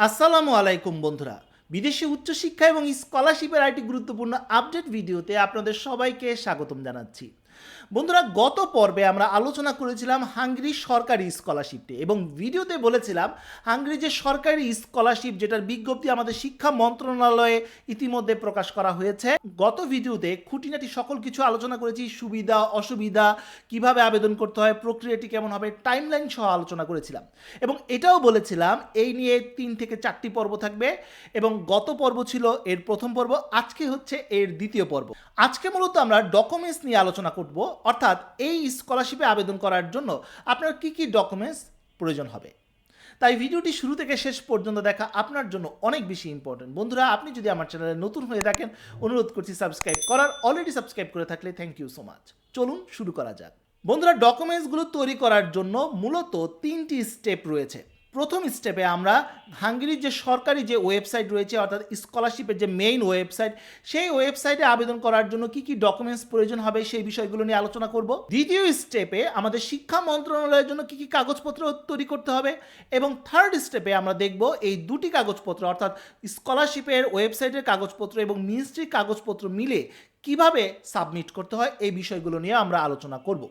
আসসালামু আলাইকুম বন্ধুরা, বিদেশে উচ্চশিক্ষা এবং স্কলারশিপের আরেকটি গুরুত্বপূর্ণ আপডেট ভিডিওতে আপনাদের সবাইকে স্বাগতম জানাচ্ছি। বন্ধুরা, গত পর্বে আমরা আলোচনা করেছিলাম হাঙ্গেরি সরকারি স্কলারশিপটি এবং ভিডিওতে বলেছিলাম হাঙ্গেরি যে সরকারি স্কলারশিপ যেটার বিজ্ঞপ্তি আমাদের শিক্ষা মন্ত্রণালয়ে ইতিমধ্যে প্রকাশ করা হয়েছে। গত ভিডিওতে খুঁটিনাটি সকল কিছু আলোচনা করেছি, সুবিধা অসুবিধা, কিভাবে আবেদন করতে হয়, প্রক্রিয়াটি কেমন হবে, টাইমলাইন সহ আলোচনা করেছিলাম এবং এটাও বলেছিলাম এই নিয়ে 3 থেকে 4টি পর্ব থাকবে এবং গত পর্ব ছিল এর প্রথম পর্ব, আজকে হচ্ছে এর দ্বিতীয় পর্ব। আজকে মূলত আমরা ডকুমেন্টস নিয়ে আলোচনা করব, অর্থাৎ এই স্কলারশিপে আবেদন করার জন্য আপনার কি কি ডকুমেন্টস প্রয়োজন হবে। তাই ভিডিওটি শুরু থেকে শেষ পর্যন্ত দেখা আপনার জন্য অনেক বেশি ইম্পর্টেন্ট। বন্ধুরা, আপনি যদি আমার চ্যানেলে নতুন হয়ে থাকেন অনুরোধ করছি সাবস্ক্রাইব করার, অলরেডি সাবস্ক্রাইব করে থাকলে থ্যাংক ইউ সো মাচ। চলুন শুরু করা যাক। বন্ধুরা, ডকুমেন্টসগুলো তৈরি করার জন্য মূলত 3টি স্টেপ রয়েছে। প্রথম স্টেপে আমরা হাঙ্গেরির যে সরকারি যে ওয়েবসাইট রয়েছে, অর্থাৎ স্কলারশিপের যে মেইন ওয়েবসাইট, সেই ওয়েবসাইটে আবেদন করার জন্য কি কি ডকুমেন্টস প্রয়োজন হবে সেই বিষয়গুলো নিয়ে আলোচনা করব। দ্বিতীয় স্টেপে আমাদের শিক্ষা মন্ত্রণালয়ের জন্য কি কি কাগজপত্র তৈরি করতে হবে এবং থার্ড স্টেপে আমরা দেখব এই দুটি কাগজপত্র অর্থাৎ স্কলারশিপের ওয়েবসাইটের কাগজপত্র এবং মিনিস্ট্রির কাগজপত্র মিলে কিভাবে সাবমিট করতে হয় এই বিষয়গুলো নিয়ে আমরা আলোচনা করব।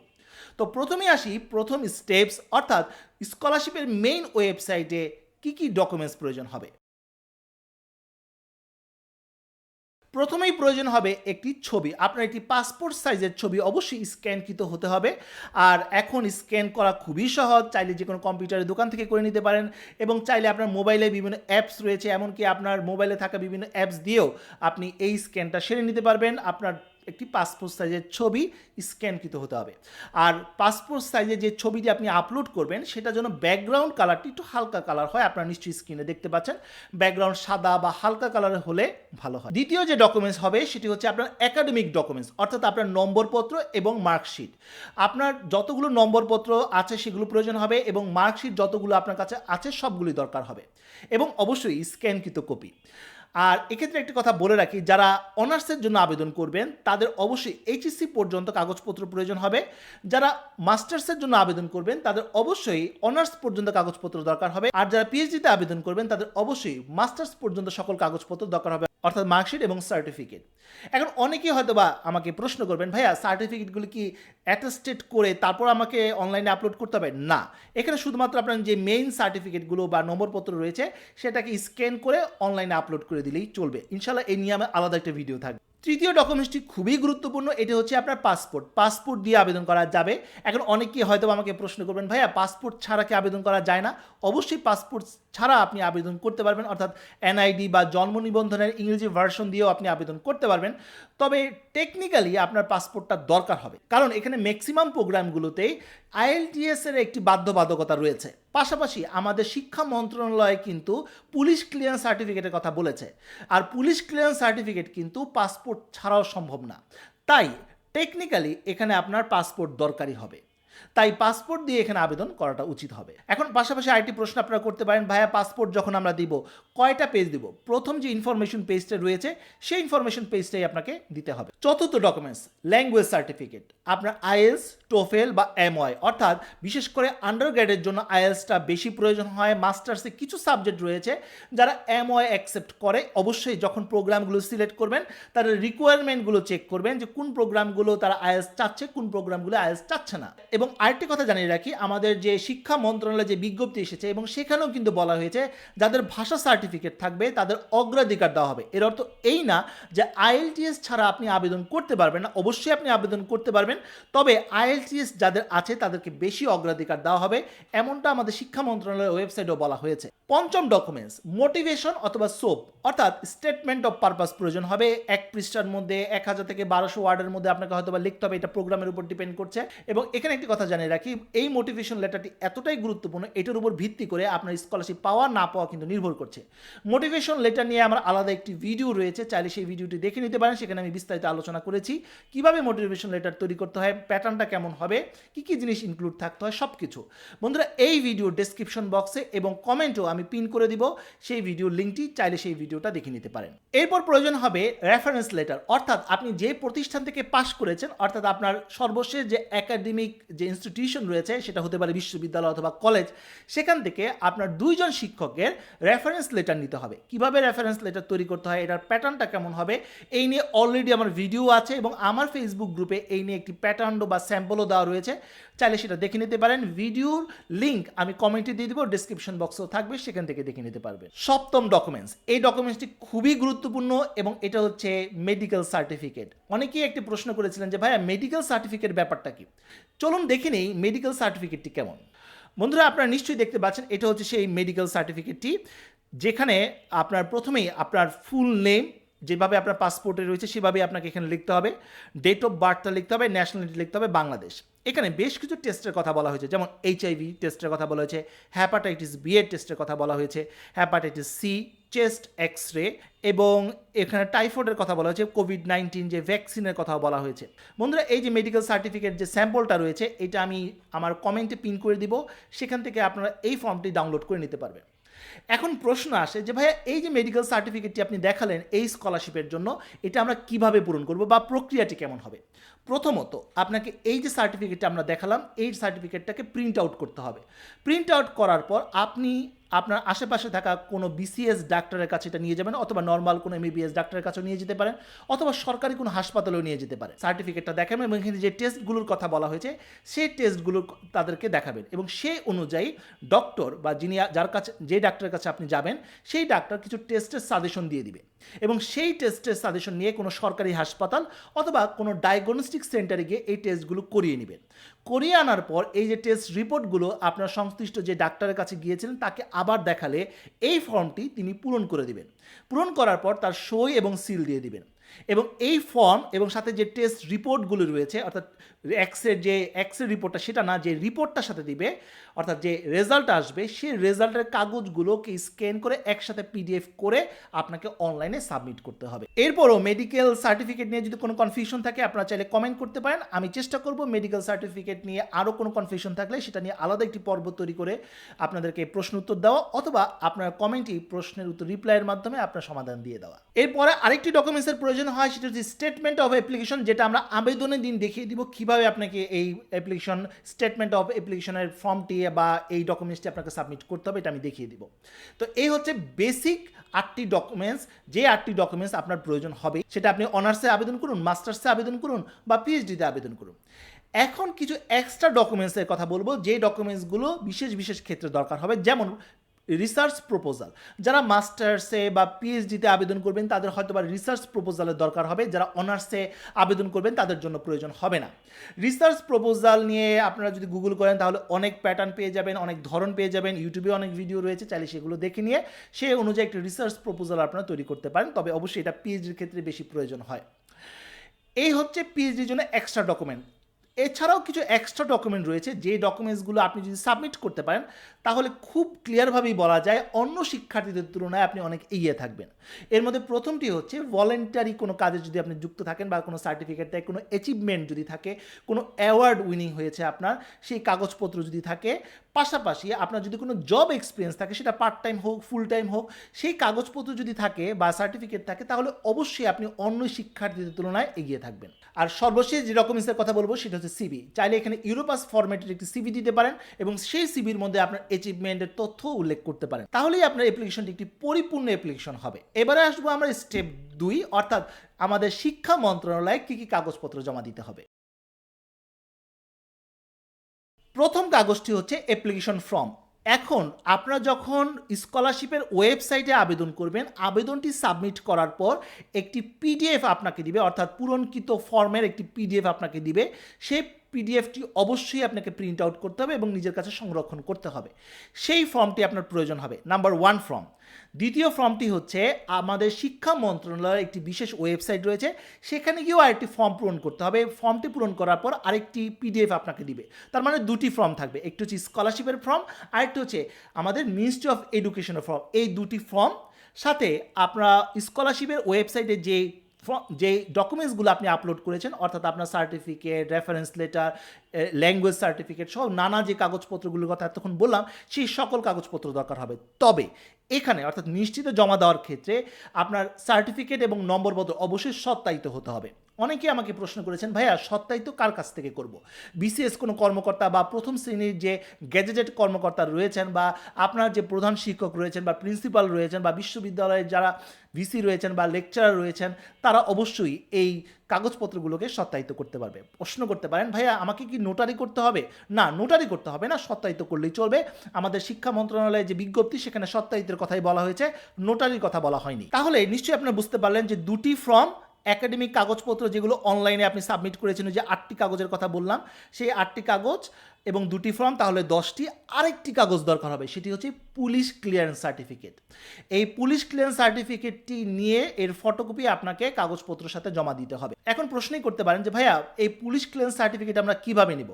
তো প্রথমে আসি প্রথম স্টেপস, অর্থাৎ স্কলারশিপের মেইন ওয়েবসাইটে কি কি ডকুমেন্টস প্রয়োজন হবে। প্রথমেই প্রয়োজন হবে একটি ছবি। আপনার একটি পাসপোর্ট সাইজের ছবি অবশ্যই স্ক্যানকৃত হতে হবে। আর এখন স্ক্যান করা খুবই সহজ, চাইলে যে কোনো কম্পিউটারের দোকান থেকে করে নিতে পারেন এবং চাইলে আপনার মোবাইলে বিভিন্ন অ্যাপস রয়েছে, এমনকি আপনার মোবাইলে থাকা বিভিন্ন অ্যাপস দিয়েও আপনি এই স্ক্যানটা সেরে নিতে পারবেন। আপনার একটি পাসপোর্ট সাইজের ছবি স্ক্যানকৃত হতে হবে। আর পাসপোর্ট সাইজের যে ছবিটি আপনি আপলোড করবেন সেটা যেন ব্যাকগ্রাউন্ড কালারটি একটু হালকা কালার হয়। আপনারা নিশ্চয়ই স্ক্রিনে দেখতে পাচ্ছেন ব্যাকগ্রাউন্ড সাদা বা হালকা কালারের হলে ভালো হয়। দ্বিতীয় যে ডকুমেন্টস হবে সেটি হচ্ছে আপনার একাডেমিক ডকুমেন্টস, অর্থাৎ আপনার নম্বরপত্র এবং মার্কশিট। আপনার যতগুলো নম্বরপত্র আছে সেগুলো প্রয়োজন হবে এবং মার্কশিট যতগুলো আপনার কাছে আছে সবগুলি দরকার হবে এবং অবশ্যই স্ক্যানকৃত কপি। আর এক্ষেত্রে একটি কথা বলে রাখি, যারা অনার্সের জন্য আবেদন করবেন তাদের অবশ্যই এইচএসসি পর্যন্ত কাগজপত্র প্রয়োজন হবে। যারা মাস্টার্সের জন্য আবেদন করবেন তাদের অবশ্যই অনার্স পর্যন্ত কাগজপত্র দরকার হবে। আর যারা পিএইচডিতে আবেদন করবেন তাদের অবশ্যই মাস্টার্স পর্যন্ত সকল কাগজপত্র দরকার হবে, অর্থাৎ মার্কশিট এবং সার্টিফিকেট। এখন অনেকেই হয়তো বা আমাকে প্রশ্ন করবেন, ভাইয়া সার্টিফিকেটগুলি কি অ্যাটেস্টেড করে তারপর আমাকে অনলাইনে আপলোড করতে হবে? না, এখানে শুধুমাত্র আপনার যে মেইন সার্টিফিকেটগুলো বা নম্বরপত্র রয়েছে সেটাকে স্ক্যান করে অনলাইনে আপলোড করে দিলেই চলবে। ইনশাল্লাহ এই নিয়ে আমার আলাদা একটা ভিডিও থাকবে। তৃতীয় ডকুমেন্টসটি খুবই গুরুত্বপূর্ণ, এটি হচ্ছে আপনার পাসপোর্ট। পাসপোর্ট দিয়ে আবেদন করা যাবে। এখন অনেকেই হয়তো আমাকে প্রশ্ন করবেন, ভাইয়া পাসপোর্ট ছাড়া কি আবেদন করা যায় না? অবশ্যই পাসপোর্ট ছাড়া আপনি আবেদন করতে পারবেন, অর্থাৎ এনআইডি বা জন্ম নিবন্ধনের ইংরেজি ভার্সন দিয়েও আপনি আবেদন করতে পারবেন। তবে টেকনিক্যালি আপনার পাসপোর্টটা দরকার হবে, কারণ এখানে ম্যাক্সিমাম প্রোগ্রামগুলোতেই আইএলটিএস এর একটি বাধ্যবাধকতা রয়েছে। পাশাপাশি আমাদের শিক্ষা মন্ত্রণালয় কিন্তু পুলিশ ক্লিয়ারেন্স সার্টিফিকেটের কথা বলেছে, আর পুলিশ ক্লিয়ারেন্স সার্টিফিকেট কিন্তু পাসপোর্ট ছাড়াও সম্ভব না। তাই টেকনিক্যালি এখানে আপনার পাসপোর্ট দরকারি হবে, তাই পাসপোর্ট দিয়ে এখানে আবেদন করাটা উচিত হবে। এখন পাশাপাশি আরেকটি প্রশ্ন আপনারা করতে পারেন, ভাইয়া পাসপোর্ট যখন আমরা দিব কয়টা পেজ দিব? প্রথম যে ইনফরমেশন পেজটা রয়েছে সেই ইনফরমেশন পেজটাই আপনাকে দিতে হবে। চতুর্থ ডকুমেন্টস ল্যাঙ্গুয়েজ সার্টিফিকেট। আপনার আইএলস, টোফেল বা এমওয়াই, অর্থাৎ বিশেষ করে আন্ডারগ্রেডের জন্য আইএলসটা বেশি প্রয়োজন হয়। মাস্টার্সে কিছু সাবজেক্ট রয়েছে যারা এমওয়াই অ্যাকসেপ্ট করে। অবশ্যই যখন প্রোগ্রামগুলো সিলেক্ট করবেন তাদের রিকোয়ারমেন্টগুলো চেক করবেন যে কোন প্রোগ্রামগুলো তারা আইএলস চাচ্ছে, কোন প্রোগ্রামগুলো আইএলস চাচ্ছে না। এবং আরেকটি কথা জানিয়ে রাখি, আমাদের যে শিক্ষা মন্ত্রণালয়ে যে বিজ্ঞপ্তি এসেছে এবং সেখানেও কিন্তু বলা হয়েছে যাদের ভাষা সার্টিফিকেট থাকবে তাদের অগ্রাধিকার দেওয়া হবে। এর অর্থ এই না যে আইএলটিএস ছাড়া আপনি আবেদন করতে পারবেন না, অবশ্যই আপনি আবেদন করতে পারবেন, তবে আইএলটিএস যাদের আছে তাদেরকে বেশি অগ্রাধিকার দেওয়া হবে, এমনটা আমাদের শিক্ষা মন্ত্রণালয়ের ওয়েবসাইটেও বলা হয়েছে। পঞ্চম ডকুমেন্টস মোটিভেশন অথবা সোপ, অর্থাৎ স্টেটমেন্ট অফ পারপাস প্রয়োজন হবে। 1 পৃষ্ঠার মধ্যে 1000 থেকে 1200 ওয়ার্ডের মধ্যে আপনাকে হয়তো বা লিখতে হবে, এটা প্রোগ্রামের উপর ডিপেন্ড করছে। এবং এখানে একটি কথা জানিয়ে রাখি, এই মোটিভেশন লেটারটি এতটাই গুরুত্বপূর্ণ, এটার উপর ভিত্তি করে আপনার স্কলারশিপ পাওয়া না পাওয়া কিন্তু নির্ভর করছে। মোটিভেশন লেটার নিয়ে আমার আলাদা একটি ভিডিও রয়েছে, চাইলে সেই ভিডিওটি দেখে নিতে পারেন। সেখানে আমি বিস্তারিত আলোচনা করেছি কিভাবে মোটিভেশন লেটার তৈরি করতে হয়, প্যাটার্নটা কেমন হবে, কি কি জিনিস ইনক্লুড থাকতে হয়, সব কিছু। বন্ধুরা, এই ভিডিও ডেসক্রিপশন বক্সে এবং কমেন্টও আমি পিন করে দিব, সেই ভিডিওর লিঙ্কটি চাইলে সেই ভিডিওটা দেখে নিতে পারেন। এরপর প্রয়োজন হবে রেফারেন্স লেটার, অর্থাৎ আপনি যে প্রতিষ্ঠান থেকে পাশ করেছেন, অর্থাৎ আপনার সর্বশেষ যে একাডেমিক যে যে ইনস্টিটিউশন রয়েছে, সেটা হতে পারে বিশ্ববিদ্যালয় অথবা কলেজ, সেখান থেকে আপনার 2 জন শিক্ষকের রেফারেন্স লেটার নিতে হবে। কিভাবে রেফারেন্স লেটার তৈরি করতে হয়, এটার প্যাটার্নটা কেমন হবে, এই নিয়ে অলরেডি আমার ভিডিও আছে এবং আমার ফেসবুক গ্রুপে এই নিয়ে একটি প্যাটার্ন বা স্যাম্পলও দেওয়া রয়েছে, চাইলে সেটা দেখে নিতে পারেন। ভিডিওর লিঙ্ক আমি কমেন্টে দিয়ে দিব, ডিসক্রিপশন বক্সেও থাকবে, সেখান থেকে দেখে নিতে পারবেন। সপ্তম ডকুমেন্টস, এই ডকুমেন্টসটি খুবই গুরুত্বপূর্ণ এবং এটা হচ্ছে মেডিকেল সার্টিফিকেট। অনেকেই একটি প্রশ্ন করেছিলেন যে ভাইয়া মেডিকেল সার্টিফিকেট ব্যাপারটা কি। চলুন দেখে নেই মেডিকেল সার্টিফিকেটটি কেমন। বন্ধুরা, আপনারা নিশ্চয়ই দেখতে পাচ্ছেন এটা হচ্ছে সেই মেডিকেল সার্টিফিকেটটি, যেখানে আপনার প্রথমেই আপনার ফুল নেম যেভাবে আপনার পাসপোর্টে রয়েছে সেভাবেই আপনাকে এখানে লিখতে হবে, ডেট অফ বার্থটা লিখতে হবে, ন্যাশনালিটি লিখতে হবে বাংলাদেশ। এখানে বেশ কিছু টেস্টের কথা বলা হয়েছে, যেমন এইচআইভি টেস্টের কথা বলা হয়েছে, হ্যাপাটাইটিস বি এর টেস্টের কথা বলা হয়েছে, hepatitis C, chest X ray, এবং এখানে টাইফয়েডের কথা বলা হয়েছে, কোভিড-19 যে ভ্যাকসিনের কথা বলা হয়েছে। বন্ধুরা, এই যে মেডিকেল সার্টিফিকেট যে স্যাম্পলটা রয়েছে, এটা আমি আমার কমেন্টে পিন করে দিব, সেখান থেকে আপনারা এই ফর্মটি ডাউনলোড করে নিতে পারবেন। এখন প্রশ্ন আসে যে ভাইয়া এই যে মেডিকেল সার্টিফিকেটটি আপনি দেখালেন এই স্কলারশিপের জন্য, এটা আমরা কিভাবে পূরণ করব বা প্রক্রিয়াটি কেমন হবে। প্রথমত আপনাকে এই যে সার্টিফিকেটটা আমরা দেখালাম, এই সার্টিফিকেটটাকে প্রিন্ট আউট করতে হবে। প্রিন্ট আউট করার পর আপনি আপনার আশেপাশে থাকা কোনো বিসিএস ডাক্তারের কাছে এটা নিয়ে যাবেন, অথবা নর্মাল কোনো এমবিবিএস ডাক্তারের কাছেও নিয়ে যেতে পারেন, অথবা সরকারি কোনো হাসপাতালেও নিয়ে যেতে পারেন। সার্টিফিকেটটা দেখাবেন এবং এখানে যে টেস্টগুলোর কথা বলা হয়েছে সেই টেস্টগুলো তাদেরকে দেখাবেন এবং সেই অনুযায়ী ডক্টর বা যিনি যার কাছে যে ডাক্তারের কাছে আপনি যাবেন সেই ডাক্তার কিছু টেস্টের সাজেশন দিয়ে দিবে এবং সেই টেস্টের সাজেশন নিয়ে কোনো সরকারি হাসপাতাল অথবা কোনো ডায়াগনস্টিক সেন্টারে গিয়ে এই টেস্টগুলো করিয়ে নেবেন। করিয়ে আনার পর এই যে টেস্ট রিপোর্টগুলো আপনার সংশ্লিষ্ট যে ডাক্তারের কাছে গিয়েছিলেন তাকে আবার দেখালে এই ফর্মটি তিনি পূরণ করে দিবেন। পূরণ করার পর তার সই এবং সিল দিয়ে দিবেন এবং এই ফর্ম এবং সাথে যে টেস্ট রিপোর্টগুলো রয়েছে, অর্থাৎ এক্সরে রিপোর্টটা সেটা না, যে রিপোর্টটার সাথে দিবে, অর্থাৎ যে রেজাল্ট আসবে সেই রেজাল্টের কাগজগুলোকে স্ক্যান করে একসাথে পিডিএফ করে আপনাকে অনলাইনে সাবমিট করতে হবে। এরপরও মেডিকেল সার্টিফিকেট নিয়ে যদি কোনো কনফিউশন থাকে আপনারা চাইলে কমেন্ট করতে পারেন, আমি চেষ্টা করব মেডিকেল সার্টিফিকেট নিয়ে আরও কোনো কনফিউশন থাকলে সেটা নিয়ে আলাদা একটি পর্ব তৈরি করে আপনাদেরকে প্রশ্ন উত্তর দেওয়া, অথবা আপনার কমেন্টই প্রশ্নের উত্তর রিপ্লাইয়ের মাধ্যমে আপনার সমাধান দিয়ে দেওয়া। এরপরে আরেকটি ডকুমেন্টসের প্রয়োজন হয়, সেটা হচ্ছে স্টেটমেন্ট অফ অ্যাপ্লিকেশন, যেটা আমরা আবেদনের দিন দেখিয়ে দিব কীভাবে আপনাকে এই অ্যাপ্লিকেশন স্টেটমেন্ট অফ অ্যাপ্লিকেশনের ফর্মটি বা এই ডকুমেন্টসটি আপনাকে সাবমিট করতে হবে, এটা আমি দেখিয়ে দিব। তো এই হচ্ছে বেসিক 8টি ডকুমেন্টস, যে 8টি ডকুমেন্টস আপনার প্রয়োজন হবে, সেটা আপনি অনার্সে আবেদন করুন, মাস্টার্সে আবেদন করুন বা পিএইচডিতে আবেদন করুন। এখন কিছু এক্সট্রা ডকুমেন্টসের কথা বলবো, যে ডকুমেন্টসগুলো বিশেষ বিশেষ ক্ষেত্রে দরকার হবে, যেমন রিসার্চ প্রপোজাল। যারা মাস্টার্সে বা পিএইচডিতে আবেদন করবেন তাদের হয়তো বা রিসার্চ প্রপোজালের দরকার হবে, যারা অনার্সে আবেদন করবেন তাদের জন্য প্রয়োজন হবে না। রিসার্চ প্রপোজাল নিয়ে আপনারা যদি গুগল করেন তাহলে অনেক প্যাটার্ন পেয়ে যাবেন, অনেক ধরন পেয়ে যাবেন, ইউটিউবে অনেক ভিডিও রয়েছে, চাইলে সেগুলো দেখে নিয়ে সেই অনুযায়ী একটি রিসার্চ প্রপোজাল আপনারা তৈরি করতে পারেন, তবে অবশ্যই এটা পিএইচডির ক্ষেত্রে বেশি প্রয়োজন হয়। এই হচ্ছে পিএইচডির জন্য এক্সট্রা ডকুমেন্ট। এছাড়াও কিছু এক্সট্রা ডকুমেন্ট রয়েছে, যে ডকুমেন্টসগুলো আপনি যদি সাবমিট করতে পারেন তাহলে খুব ক্লিয়ারভাবেই বলা যায় অন্য শিক্ষার্থীদের তুলনায় আপনি অনেক এগিয়ে থাকবেন। এর মধ্যে প্রথমটি হচ্ছে ভলেন্টারি কোনো কাজে যদি আপনি যুক্ত থাকেন বা কোনো সার্টিফিকেট থাকে, কোনো অ্যাচিভমেন্ট যদি থাকে, কোনো অ্যাওয়ার্ড উইনিং হয়েছে আপনার, সেই কাগজপত্র যদি থাকে, পাশাপাশি আপনার যদি কোনো জব এক্সপিরিয়েন্স থাকে, সেটা পার্ট টাইম হোক ফুল টাইম হোক, সেই কাগজপত্র যদি থাকে বা সার্টিফিকেট থাকে তাহলে অবশ্যই আপনি অন্য শিক্ষার্থীদের তুলনায় এগিয়ে থাকবেন। আর সর্বশেষ যে ডকুমেন্টসের কথা বলবো সেটা হচ্ছে সিভি। চাইলে এখানে ইউরোপাস ফরম্যাটের একটি সিভি দিতে পারেন এবং সেই সিভির মধ্যে আপনার অ্যাচিভমেন্টের তথ্য উল্লেখ করতে পারেন, তাহলেই আপনার অ্যাপ্লিকেশনটি একটি পরিপূর্ণ অ্যাপ্লিকেশন হবে। এবারে আসবো আমরা স্টেপ 2, অর্থাৎ আমাদের শিক্ষা মন্ত্রণালয়ে কী কী কাগজপত্র জমা দিতে হবে। প্রথম কাগজটি হচ্ছে অ্যাপ্লিকেশন ফর্ম। এখন আপনারা যখন স্কলারশিপের ওয়েবসাইটে আবেদন করবেন, আবেদনটি সাবমিট করার পর একটি পিডিএফ আপনাকে দিবে, অর্থাৎ পূরণকৃত ফর্মের একটি পিডিএফ আপনাকে দিবে। সেই পিডিএফটি অবশ্যই আপনাকে প্রিন্ট আউট করতে হবে এবং নিজের কাছে সংরক্ষণ করতে হবে। সেই ফর্মটি আপনার প্রয়োজন হবে, নাম্বার 1 ফর্ম। দ্বিতীয় ফর্মটি হচ্ছে আমাদের শিক্ষা মন্ত্রণালয়ের একটি বিশেষ ওয়েবসাইট রয়েছে, সেখানে গিয়েও আরেকটি ফর্ম পূরণ করতে হবে। ফর্মটি পূরণ করার পর আরেকটি পিডিএফ আপনাকে দিবে, তার মানে 2টি ফর্ম থাকবে, একটি হচ্ছে স্কলারশিপের ফর্ম, আরেকটি হচ্ছে আমাদের মিনিস্ট্রি অফ এডুকেশনের ফর্ম। এই 2টি ফর্ম সাথে আপনারা স্কলারশিপের ওয়েবসাইটে যে ডকুমেন্টসগুলো আপনি আপলোড করেছেন, অর্থাৎ আপনার certificate, reference letter, language certificate সহ নানা যে কাগজপত্রগুলোর কথা এতক্ষণ বললাম, সেই সকল কাগজপত্র দরকার হবে। তবে এখানে অর্থাৎ মিনিস্ট্রিতে জমা দেওয়ার ক্ষেত্রে আপনার সার্টিফিকেট এবং নম্বরপত্র অবশ্যই সত্যায়িত হতে হবে। অনেকে আমাকে প্রশ্ন করেছেন, ভাইয়া সত্যায়িত কার কাছ থেকে করব? বিসিএস কোনো কর্মকর্তা বা প্রথম শ্রেণীর যে গ্যাজেটেড কর্মকর্তা রয়েছেন বা আপনার যে প্রধান শিক্ষক রয়েছেন বা প্রিন্সিপাল রয়েছেন বা বিশ্ববিদ্যালয়ের যারা ভিসি রয়েছেন বা লেকচারার রয়েছেন, তারা অবশ্যই এই কাগজপত্রগুলোকে সত্যায়িত করতে পারবে। প্রশ্ন করতে পারেন, ভাইয়া আমাকে কি নোটারি করতে হবে? না, নোটারি করতে হবে না, সত্যায়িত করলেই চলবে। আমাদের শিক্ষা মন্ত্রণালয়ের যে বিজ্ঞপ্তি সেখানে সত্যায়িতের কথাই বলা হয়েছে, নোটারির কথা বলা হয়নি। তাহলে নিশ্চয়ই আপনারা বুঝতে পারলেন যে দুটি ফর্ম একাডেমিক কাগজপত্র যেগুলো অনলাইনে আপনি সাবমিট করেছেন, যে 8টি কাগজের কথা বললাম, সেই 8টি কাগজ এবং দুটি ফর্ম, তাহলে 10টি। আরেকটি কাগজ দরকার হবে, সেটি হচ্ছে পুলিশ ক্লিয়ারেন্স সার্টিফিকেট। এই পুলিশ ক্লিয়ারেন্স সার্টিফিকেটটি নিয়ে এর ফটোকপি আপনাকে কাগজপত্রের সাথে জমা দিতে হবে। এখন প্রশ্নই করতে পারেন যে ভাইয়া এই পুলিশ ক্লিয়ারেন্স সার্টিফিকেট আমরা কিভাবে নিব?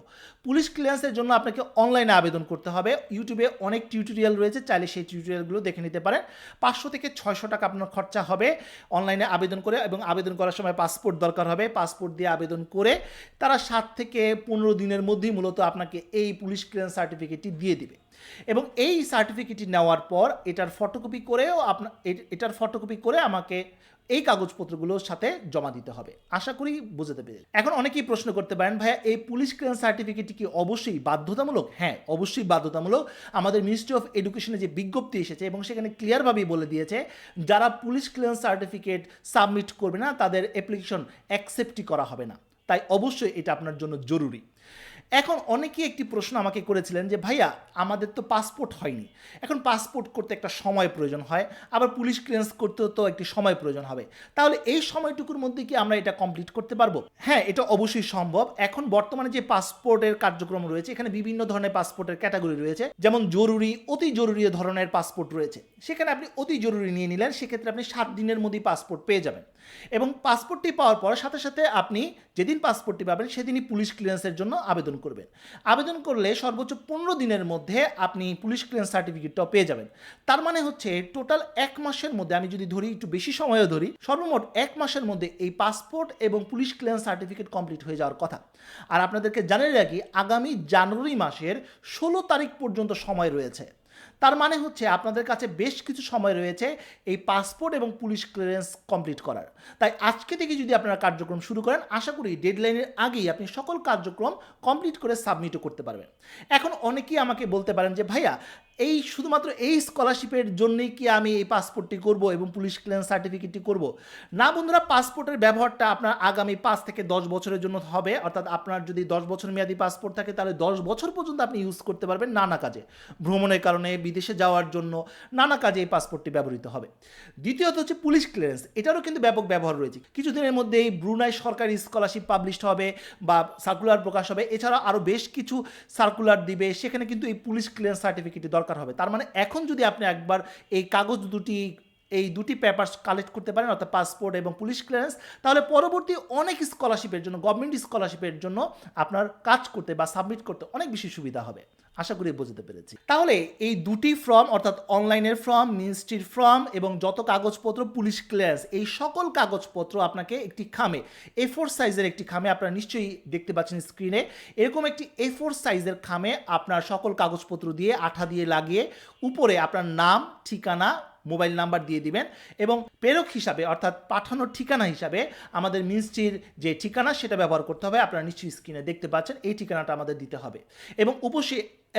পুলিশ ক্লিয়ারেন্সের জন্য আপনাকে অনলাইনে আবেদন করতে হবে। ইউটিউবে অনেক টিউটোরিয়াল রয়েছে, চাইলে সেই টিউটোরিয়ালগুলো দেখে নিতে পারেন। 500 থেকে 600 টাকা আপনার খরচা হবে অনলাইনে আবেদন করে, এবং আবেদন করার সময় পাসপোর্ট দরকার হবে। পাসপোর্ট দিয়ে আবেদন করে তারা 7 থেকে 15 দিনের মধ্যেই মূলত আপনাকে এই পুলিশ ক্লিয়ারেন্স সার্টিফিকেটটি দিয়ে দিবে। এবং এই সার্টিফিকেটটি নেওয়ার পর এটার ফটোকপি করে আমাকে এই কাগজপত্রগুলোর সাথে জমা দিতে হবে। আশা করি বুঝতে পেরেছি। এখন অনেকেই প্রশ্ন করতে পারেন, ভাইয়া এই পুলিশ ক্লিয়ারেন্স সার্টিফিকেটটি কি অবশ্যই বাধ্যতামূলক? হ্যাঁ, অবশ্যই বাধ্যতামূলক। আমাদের মিনিস্ট্রি অফ এডুকেশনে যে বিজ্ঞপ্তি এসেছে এবং সেখানে ক্লিয়ারভাবেই বলে দিয়েছে, যারা পুলিশ ক্লিয়ারেন্স সার্টিফিকেট সাবমিট করবে না তাদের অ্যাপ্লিকেশন অ্যাকসেপ্টই করা হবে না। তাই অবশ্যই এটা আপনার জন্য জরুরি। এখন অনেকেই একটি প্রশ্ন আমাকে করেছিলেন যে ভাইয়া আমাদের তো পাসপোর্ট হয়নি, এখন পাসপোর্ট করতে একটা সময় প্রয়োজন হয়, আবার পুলিশ ক্লিয়ারেন্স করতেও তো একটি সময় প্রয়োজন হবে, তাহলে এই সময়টুকুর মধ্যে কি আমরা এটা কমপ্লিট করতে পারবো? হ্যাঁ, এটা অবশ্যই সম্ভব। এখন বর্তমানে যে পাসপোর্টের কার্যক্রম রয়েছে, এখানে বিভিন্ন ধরনের পাসপোর্টের ক্যাটাগরি রয়েছে, যেমন জরুরি, অতি জরুরি ধরনের পাসপোর্ট রয়েছে। সেখানে আপনি অতি জরুরি নিয়ে নিলেন, সেক্ষেত্রে আপনি 7 দিনের মধ্যেই পাসপোর্ট পেয়ে যাবেন। এবং পাসপোর্টটি পাওয়ার পর সাথে সাথে আপনি যেদিন পাসপোর্টটি পাবেন সেদিনই পুলিশ ক্লিয়ারেন্সের জন্য আবেদন করবেন। আবেদন করলে সর্বোচ্চ 15 দিনের মধ্যে আপনি পুলিশ ক্লিয়ারেন্স সার্টিফিকেটটাও পেয়ে যাবেন। তার মানে হচ্ছে টোটাল 1 মাসের মধ্যে, আমি যদি ধরি একটু বেশি সময়ও ধরি, সর্বমোট 1 মাসের মধ্যে এই পাসপোর্ট এবং পুলিশ ক্লিয়ারেন্স সার্টিফিকেট কমপ্লিট হয়ে যাওয়ার কথা। আর আপনাদেরকে জানিয়ে রাখি, আগামী জানুয়ারি মাসের 16 তারিখ পর্যন্ত সময় রয়েছে। তার মানে হচ্ছে আপনাদের কাছে বেশ কিছু সময় রয়েছে এই পাসপোর্ট এবং পুলিশ ক্লিয়ারেন্স কমপ্লিট করার। তাই আজকে থেকে যদি আপনারা কার্যক্রম শুরু করেন, আশা করি ডেডলাইনের আগেই আপনি সকল কার্যক্রম কমপ্লিট করে সাবমিটও করতে পারবেন। এখন অনেকেই আমাকে বলতে পারেন যে ভাইয়া এই শুধুমাত্র এই স্কলারশিপের জন্যই কি আমি এই পাসপোর্টটি করব এবং পুলিশ ক্লিয়ারেন্স সার্টিফিকেটটি করব? না বন্ধুরা, পাসপোর্টের ব্যবহারটা আপনার আগামী 5 থেকে 10 বছরের জন্য হবে। অর্থাৎ আপনার যদি 10 বছর মেয়াদি পাসপোর্ট থাকে, তাহলে 10 বছর পর্যন্ত আপনি ইউজ করতে পারবেন নানা কাজে, ভ্রমণের কারণে, বিদেশে যাওয়ার জন্য, নানা কাজে এই পাসপোর্টটি ব্যবহৃত হবে। দ্বিতীয়ত হচ্ছে পুলিশ ক্লিয়ারেন্স, এটারও কিন্তু ব্যাপক ব্যবহার রয়েছে। কিছুদিনের মধ্যে এই ব্রুনাই সরকারি স্কলারশিপ পাবলিশড হবে বা সার্কুলার প্রকাশ হবে, এছাড়া আরও বেশ কিছু সার্কুলার দিবে, সেখানে কিন্তু এই পুলিশ ক্লিয়ারেন্স সার্টিফিকেটটি দরকার হবে। তার মানে এখন যদি আপনি একবার এই দুটি পেপারস কালেক্ট করতে পারেন, অর্থাৎ পাসপোর্ট এবং পুলিশ ক্লিয়ারেন্স, তাহলে পরবর্তী অনেক স্কলারশিপের জন্য, গভর্নমেন্ট স্কলারশিপের জন্য আপনার কাজ করতে বা সাবমিট করতে অনেক বেশি সুবিধা হবে। আশা করি বুঝতে পেরেছি। তাহলে এই দুটি ফর্ম, অর্থাৎ অনলাইনের ফর্ম, মিনিস্ট্রির ফর্ম এবং যত কাগজপত্র, পুলিশ ক্লিয়ারেন্স, এই সকল কাগজপত্র আপনাকে একটি খামে, A4 সাইজের একটি খামে, আপনারা নিশ্চয়ই দেখতে পাচ্ছেন স্ক্রিনে, এরকম একটি A4 সাইজের খামে আপনার সকল কাগজপত্র দিয়ে আঠা দিয়ে লাগিয়ে উপরে আপনার নাম, ঠিকানা, মোবাইল নাম্বার দিয়ে দিবেন এবং প্রেরক হিসাবে, অর্থাৎ পাঠানোর ঠিকানা হিসাবে আমাদের মিনিস্ট্রির যে ঠিকানা সেটা ব্যবহার করতে হবে। আপনারা নিশ্চয়ই স্ক্রিনে দেখতে পাচ্ছেন, এই ঠিকানাটা আমাদের দিতে হবে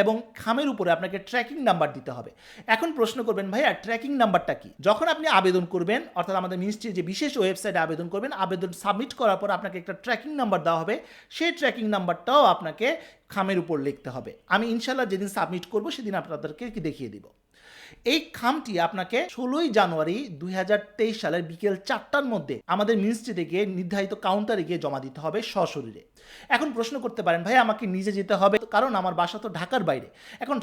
এবং খামের উপরে আপনাকে ট্র্যাকিং নাম্বার দিতে হবে। এখন প্রশ্ন করবেন, ভাইয়া ট্র্যাকিং নাম্বারটা কি? যখন আপনি আবেদন করবেন, অর্থাৎ আমাদের মিনিস্ট্রির যে বিশেষ ওয়েবসাইটে আবেদন করবেন, আবেদন সাবমিট করার পর আপনাকে একটা ট্র্যাকিং নাম্বার দেওয়া হবে। সেই ট্র্যাকিং নাম্বারটাও আপনাকে খামের উপর লিখতে হবে। আমি ইনশাল্লাহ যেদিন সাবমিট করব সেদিন আপনাদেরকে দেখিয়ে দিব। এই খামটি আপনাকে 16 জানুয়ারি 2023 সালের বিকেল 4টার মধ্যে আমাদের মিনিস্ট্রি থেকে নির্ধারিত কাউন্টারে গিয়ে জমা দিতে হবে সশরীরে। এখন প্রশ্ন করতে পারেন, ভাই আমাকে নিজে যেতে হবে, কারণ আমার বাসা তো ঢাকার বাইরে। এখন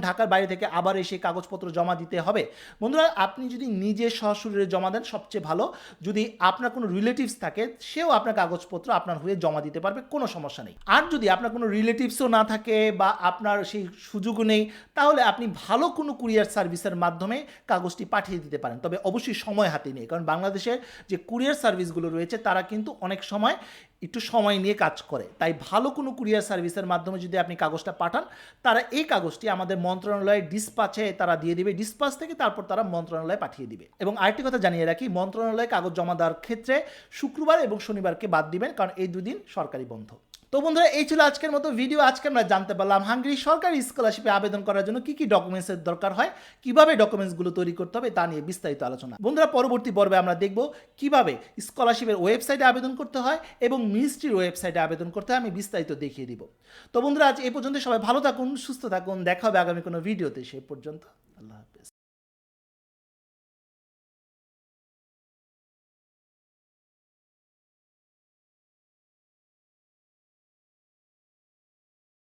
ঢাকার বাইরে থেকে আবার এসে কাগজপত্র জমা দিতে হবে। বন্ধুরা, আপনি যদি নিজে সশরীরে জমা দেন সবচেয়ে ভালো। যদি আপনার কোনো রিলেটিভস থাকে, সেও আপনার কাগজপত্র আপনার হয়ে জমা দিতে পারবে, কোনো সমস্যা নেই। আর যদি আপনার কোনো রিলেটিভসও না থাকে বা আপনার সেই সুযোগও নেই, তাহলে আপনি ভালো কোনো কুরিয়ার সার্ভিসের মাধ্যমে কাগজটি পাঠিয়ে দিতে পারেন। তবে অবশ্যই সময় হাতে নিয়ে, কারণ বাংলাদেশের যে কুরিয়ার সার্ভিসগুলো রয়েছে তারা কিন্তু অনেক সময় একটু সময় নিয়ে কাজ করে। তাই ভালো কোনো কুরিয়ার সার্ভিসের মাধ্যমে যদি আপনি কাগজটা পাঠান, তারা এই কাগজটি আমাদের মন্ত্রণালয়ের ডিসপাচে তারা দিয়ে দিবে, ডিসপাচ থেকে তারপর তারা মন্ত্রণালয়ে পাঠিয়ে দিবে। এবং আরেকটি কথা জানিয়ে রাখি, মন্ত্রণালয়ে কাগজ জমা দেওয়ার ক্ষেত্রে শুক্রবার এবং শনিবারকে বাদ দিবেন, কারণ এই দুদিন সরকারি বন্ধ। তো বন্ধুরা, এই ছিল আজকের মতো ভিডিও। আজকে আমরা জানতে পারলাম হাঙ্গেরি সরকারি স্কলারশিপে আবেদন করার জন্য কি কি ডকুমেন্টসের দরকার হয়, কিভাবে ডকুমেন্টসগুলো তৈরি করতে হবে তা নিয়ে বিস্তারিত আলোচনা। বন্ধুরা, পরবর্তী পর্বে আমরা দেখব কিভাবে স্কলারশিপের ওয়েবসাইটে আবেদন করতে হয় এবং মিনিস্ট্রির ওয়েবসাইটে আবেদন করতে হয়, আমি বিস্তারিত দেখিয়ে দিব। তো বন্ধুরা, আজ এই পর্যন্ত। সবাই ভালো থাকুন, সুস্থ থাকুন, দেখা হবে আগামী কোনো ভিডিওতে। সেই পর্যন্ত আল্লাহ হাফেজ।